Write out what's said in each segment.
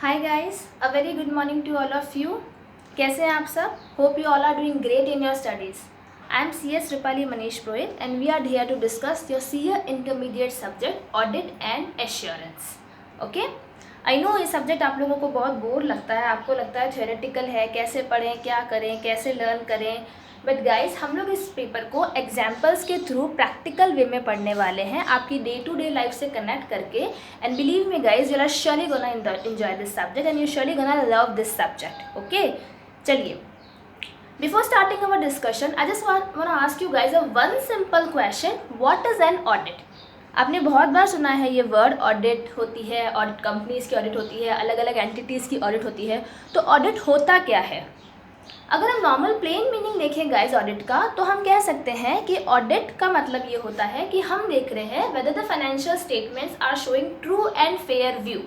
Hi guys, a very good morning to all of you. कैसे हैं आप सब? Hope you all are doing great in your studies. I am CS Rupali Manish Purohit and we are here to discuss your CA intermediate subject audit and assurance. Okay? I know ये subject आप लोगों को बहुत bore लगता है, आपको लगता है थ्योरेटिकल है, कैसे पढ़ें, क्या करें, कैसे लर्न करें। बट गाइस, हम लोग इस पेपर को एग्जाम्पल्स के थ्रू प्रैक्टिकल वे में पढ़ने वाले हैं, आपकी डे टू डे लाइफ से कनेक्ट करके। And believe me guys, you are surely gonna enjoy this subject and you surely gonna love this subject. Okay? चलिए, before starting our discussion, I just want to ask you guys a one simple question. What is an audit? आपने बहुत बार सुना है ये word, audit होती है, audit companies की audit होती है, अलग अलग एंटिटीज़ की ऑडिट होती है। तो ऑडिट होता क्या है? अगर हम नॉर्मल प्लेन मीनिंग देखें गाइस ऑडिट का, तो हम कह सकते हैं कि ऑडिट का मतलब ये होता है कि हम देख रहे हैं whether the financial statements are showing true and fair view.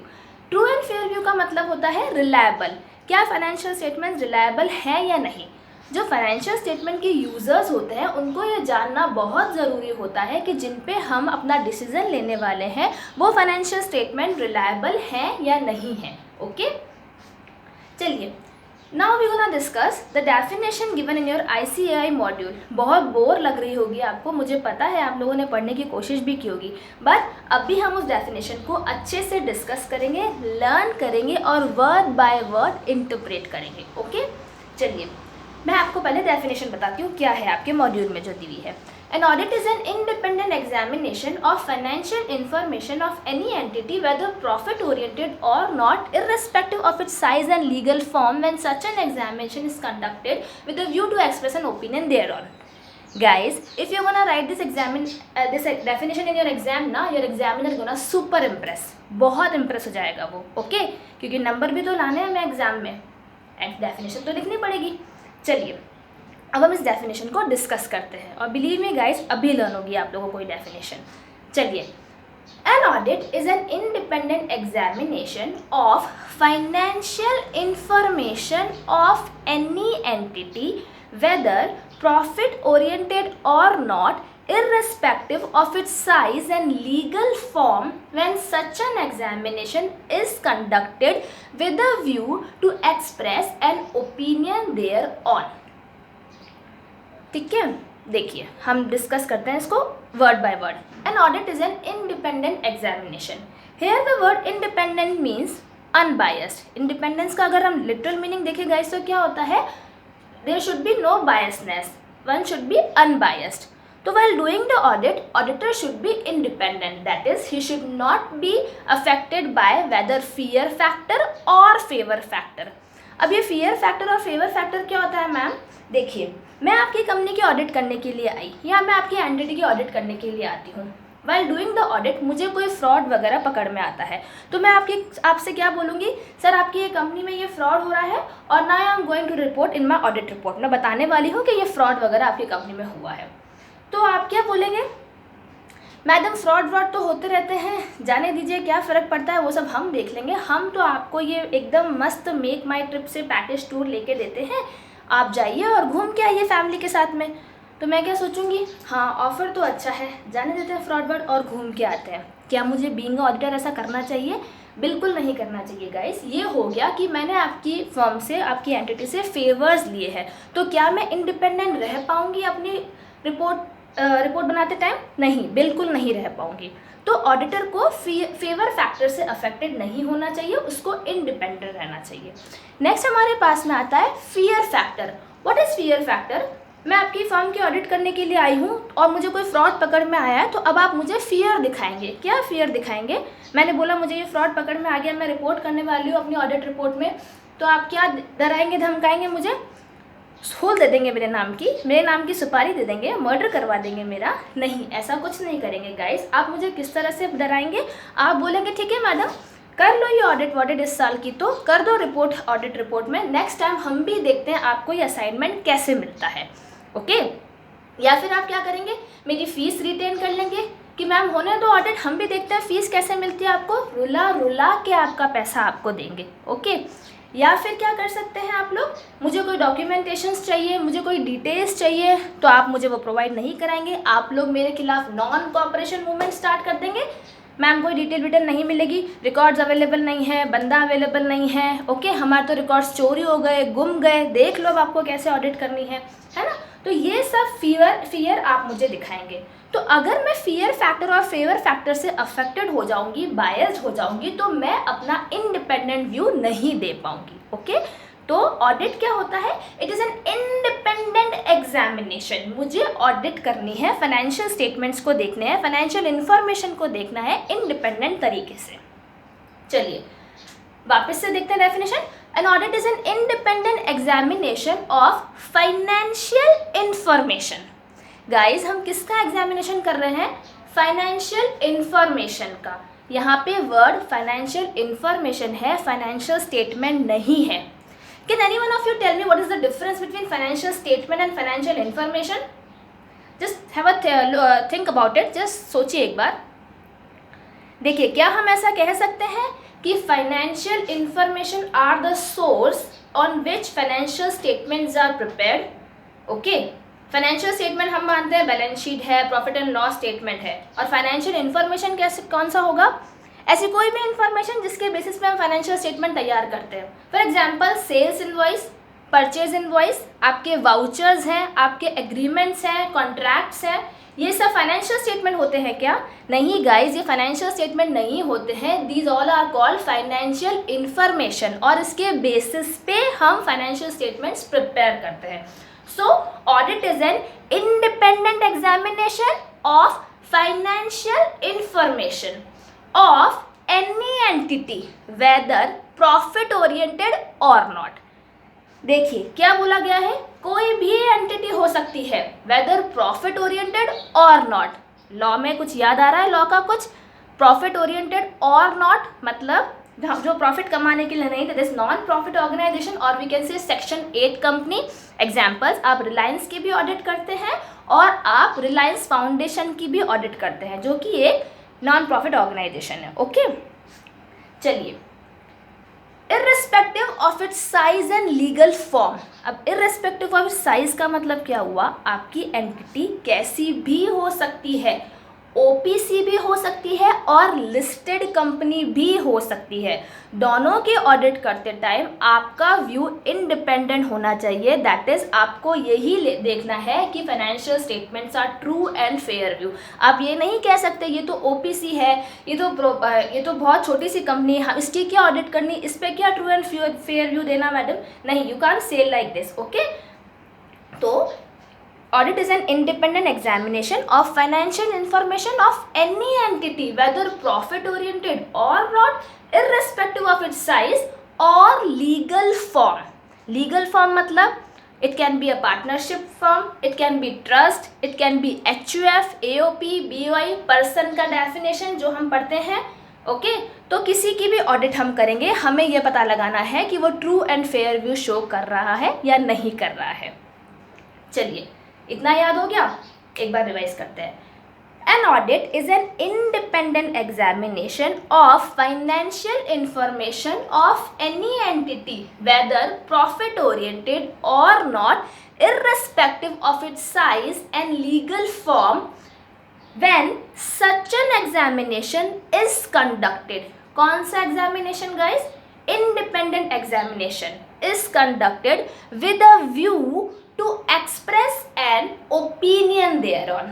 True and fair view का मतलब होता है रिलायबल। क्या फाइनेंशियल स्टेटमेंट्स रिलायबल हैं या नहीं? जो फाइनेंशियल स्टेटमेंट के यूज़र्स होते हैं उनको ये जानना बहुत ज़रूरी होता है कि जिन पे हम अपना डिसीज़न लेने वाले हैं वो फाइनेंशियल स्टेटमेंट रिलायबल हैं या नहीं हैं। ओके, चलिए, now we gonna discuss the definition given in your ICAI module. बहुत बोर लग रही होगी आपको, मुझे पता है, आप लोगों ने पढ़ने की कोशिश भी की होगी, बट अब भी हम उस डेफिनेशन को अच्छे से डिस्कस करेंगे, लर्न करेंगे और वर्ड बाय वर्ड इंटरप्रेट करेंगे। ओके, चलिए, मैं आपको पहले डेफिनेशन बताती हूँ क्या है आपके मॉड्यूल में जो दी हुई है। An audit is an independent examination of financial information of any entity, whether profit oriented or not, irrespective of its size and legal form, when such an examination is conducted with a view to express an opinion thereon. Guys, if you're gonna write this this definition in your exam ना, your examiner is gonna super impress, बहुत impress हो जाएगा वो। Okay, क्योंकि number भी तो लाने हैं हमें एग्जाम में, एंड डेफिनेशन तो लिखनी पड़ेगी। चलिए, अब हम इस डेफिनेशन को डिस्कस करते हैं और बिलीव मी गाइस, अभी लर्न होगी आप लोगों को ये डेफिनेशन। चलिए, N audit is an independent examination of financial information of any entity, whether profit oriented or not, irrespective of its size and legal form, when such an examination is conducted with a view to express an opinion thereon. ठीक है, देखिए हम discuss करते हैं इसको word by word. An audit is an independent examination. Here the word independent means unbiased. Independence का अगर हम लिटरल मीनिंग देखें गाइस तो क्या होता है? There should be no biasness, one should be unbiased. तो while doing the audit, auditor should be independent. That is, he should not be affected by whether fear factor or favor factor. अब ये fear factor और favor factor क्या होता है ma'am? देखिए, मैं आपकी कंपनी की ऑडिट करने के लिए आई या मैं आपकी एंटिटी की ऑडिट करने के लिए आती हूँ। While doing the audit, मुझे कोई फ्रॉड वगैरह पकड़ में आता है तो मैं आपसे क्या बोलूँगी? सर, आपकी ये कंपनी में ये फ्रॉड हो रहा है और ना I am going to report in my audit report. मैं बताने वाली हूँ कि ये फ्रॉड वगैरह आपकी कंपनी में हुआ है। तो आप क्या बोलेंगे? मैडम, फ्रॉड तो होते रहते हैं, जाने दीजिए, क्या फ़र्क पड़ता है, वो सब हम देख लेंगे। हम तो आपको ये एकदम मस्त मेक माई ट्रिप से पैकेज टूर लेके देते हैं, आप जाइए और घूम के आइए फैमिली के साथ में। तो मैं क्या सोचूंगी? हाँ, ऑफ़र तो अच्छा है, जाने देते हैं फ्रॉड और घूम के आते हैं। क्या मुझे बीइंग ऑडिटर ऐसा करना चाहिए? बिल्कुल नहीं करना चाहिए गाइस। ये हो गया कि मैंने आपकी फर्म से, आपकी एंटिटी से फेवर्स लिए हैं, तो क्या मैं इंडिपेंडेंट रह पाऊँगी अपनी रिपोर्ट बनाते टाइम? नहीं, बिल्कुल नहीं रह पाऊंगी। तो ऑडिटर को फेवर फैक्टर से अफेक्टेड नहीं होना चाहिए, उसको इंडिपेंडेंट रहना चाहिए। नेक्स्ट हमारे पास में आता है fear factor. What is fear factor? मैं आपकी फर्म की ऑडिट करने के लिए आई हूँ और मुझे कोई फ्रॉड पकड़ में आया है, तो अब आप मुझे फियर दिखाएंगे। क्या फियर दिखाएंगे? मैंने बोला मुझे ये फ्रॉड पकड़ में आ गया, मैं रिपोर्ट करने वाली हूँ अपनी ऑडिट रिपोर्ट में, तो आप क्या डराएंगे, धमकाएंगे मुझे? खोल दे देंगे मेरे नाम की सुपारी दे देंगे, मर्डर करवा देंगे मेरा? नहीं, ऐसा कुछ नहीं करेंगे गाइस। आप मुझे किस तरह से डराएंगे? आप बोलेंगे ठीक है मैडम, कर लो ये ऑडिट इस साल की, तो कर दो रिपोर्ट ऑडिट रिपोर्ट में, नेक्स्ट टाइम हम भी देखते हैं आपको ये असाइनमेंट कैसे मिलता है। ओके, या फिर आप क्या करेंगे? मेरी फ़ीस रिटेन कर लेंगे कि मैम होने दो ऑडिट, हम भी देखते हैं फ़ीस कैसे मिलती है आपको, रुला के आपका पैसा आपको देंगे। ओके, या फिर क्या कर सकते हैं आप लोग? मुझे कोई डॉक्यूमेंटेशंस चाहिए, मुझे कोई डिटेल्स चाहिए, तो आप मुझे वो प्रोवाइड नहीं कराएंगे, आप लोग मेरे खिलाफ नॉन कोऑपरेशन मूवमेंट स्टार्ट कर देंगे। मैम कोई डिटेल नहीं मिलेगी, रिकॉर्ड्स अवेलेबल नहीं है, बंदा अवेलेबल नहीं है, ओके हमारे तो रिकॉर्ड्स चोरी हो गए, गुम गए, देख लो अब आपको कैसे ऑडिट करनी है ना। तो ये सब फियर आप मुझे दिखाएंगे। तो अगर मैं फियर फैक्टर और फेवर फैक्टर से अफेक्टेड हो जाऊंगी, बायस्ड हो जाऊंगी, तो मैं अपना इंडिपेंडेंट व्यू नहीं दे पाऊंगी, ओके। तो ऑडिट क्या होता है? It is an independent examination. मुझे ऑडिट करनी है, फाइनेंशियल स्टेटमेंट्स को देखने हैं, फाइनेंशियल इंफॉर्मेशन को देखना है इंडिपेंडेंट तरीके से। चलिए वापस से देखते हैं definition. N audit is an independent examination of financial information. Guys हम किसका एग्जामिनेशन कर रहे हैं? फाइनेंशियल इंफॉर्मेशन का। यहाँ पे वर्ड फाइनेंशियल इंफॉर्मेशन है, फाइनेंशियल स्टेटमेंट नहीं है। Can anyone of you tell me what is the difference between financial statement and financial information? Just have a think about it. Just सोचिए एक बार। देखिए क्या हम ऐसा कह सकते हैं कि financial information are the source on which financial statements are prepared? Okay. Financial statement हम मानते हैं बैलेंस शीट है, प्रॉफिट एंड लॉस स्टेटमेंट है, और फाइनेंशियल इन्फॉर्मेशन कैसे कौन सा होगा? ऐसी कोई भी इंफॉर्मेशन जिसके बेसिस पे हम फाइनेंशियल स्टेटमेंट तैयार करते हैं। For example sales invoice, purchase invoice, आपके वाउचर्स हैं, आपके एग्रीमेंट्स हैं, कॉन्ट्रैक्ट्स हैं, ये सब फाइनेंशियल स्टेटमेंट होते हैं क्या? नहीं गाइज, ये फाइनेंशियल स्टेटमेंट नहीं होते हैं। These all are called financial information, और इसके बेसिस पे हम फाइनेंशियल स्टेटमेंट्स प्रिपेयर करते हैं। So audit is an independent examination of financial information of any entity whether profit oriented or not। देखिए क्या बोला गया है? कोई भी एंटिटी हो सकती है, whether profit oriented or not। Law में कुछ याद आ रहा है? लॉ का कुछ प्रॉफिट ओरिएंटेड और नॉट मतलब जो प्रॉफिट कमाने के लिए नहीं, that is non profit organisation, और we can say section 8 company. Examples, आप रिलायंस की भी ऑडिट करते हैं और आप रिलायंस फाउंडेशन की भी ऑडिट करते हैं, जो कि एक नॉन प्रॉफिट ऑर्गेनाइजेशन है, ओके। चलिए, irrespective of its size and legal form. अब इर्रेस्पेक्टिव ऑफ इट्स साइज का मतलब क्या हुआ? आपकी एंटिटी कैसी भी हो सकती है, ओपीसी भी हो सकती है और लिस्टेड कंपनी भी हो सकती है। दोनों के ऑडिट करते टाइम आपका व्यू इंडिपेंडेंट होना चाहिए। दैट इज आपको यही देखना है कि financial statements are true and fair view. आप ये नहीं कह सकते ये तो ओपीसी है, ये तो बहुत छोटी सी कंपनी है, इसकी क्या ऑडिट करनी, इस पर क्या ट्रू एंड फेयर व्यू देना मैडम? नहीं, you can say like this, okay. तो audit is an independent examination of financial information of any entity whether profit oriented or not, irrespective of its size or legal form। legal form मतलब it can be a partnership firm, it can be trust, it can be HUF, AOP, BOI, person का definition जो हम पढ़ते हैं, okay. तो किसी की भी ऑडिट हम करेंगे, हमें यह पता लगाना है कि वो true and fair view show कर रहा है या नहीं कर रहा है। चलिए इतना याद हो गया, एक बार रिवाइज करते हैं। An audit is an independent examination of financial information of any entity whether profit oriented or not, irrespective of its size and legal form, when such an examination is conducted. कौन सा examination guys? Independent examination is conducted with a view to express an opinion thereon।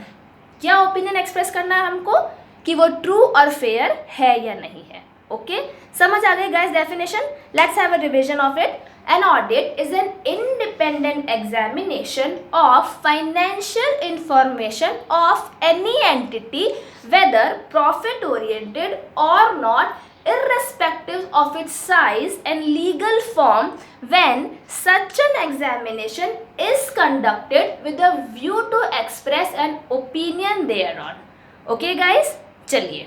क्या opinion express करना है हमको? कि वो true और fair है या नहीं है, ओके। समझ आ गई guys definition? Let's have a revision of it. N audit is an independent examination of financial information of any entity whether profit oriented or not, irrespective of its size and legal form, when such an examination is conducted with a view to express an opinion thereon। Okay guys, चलिए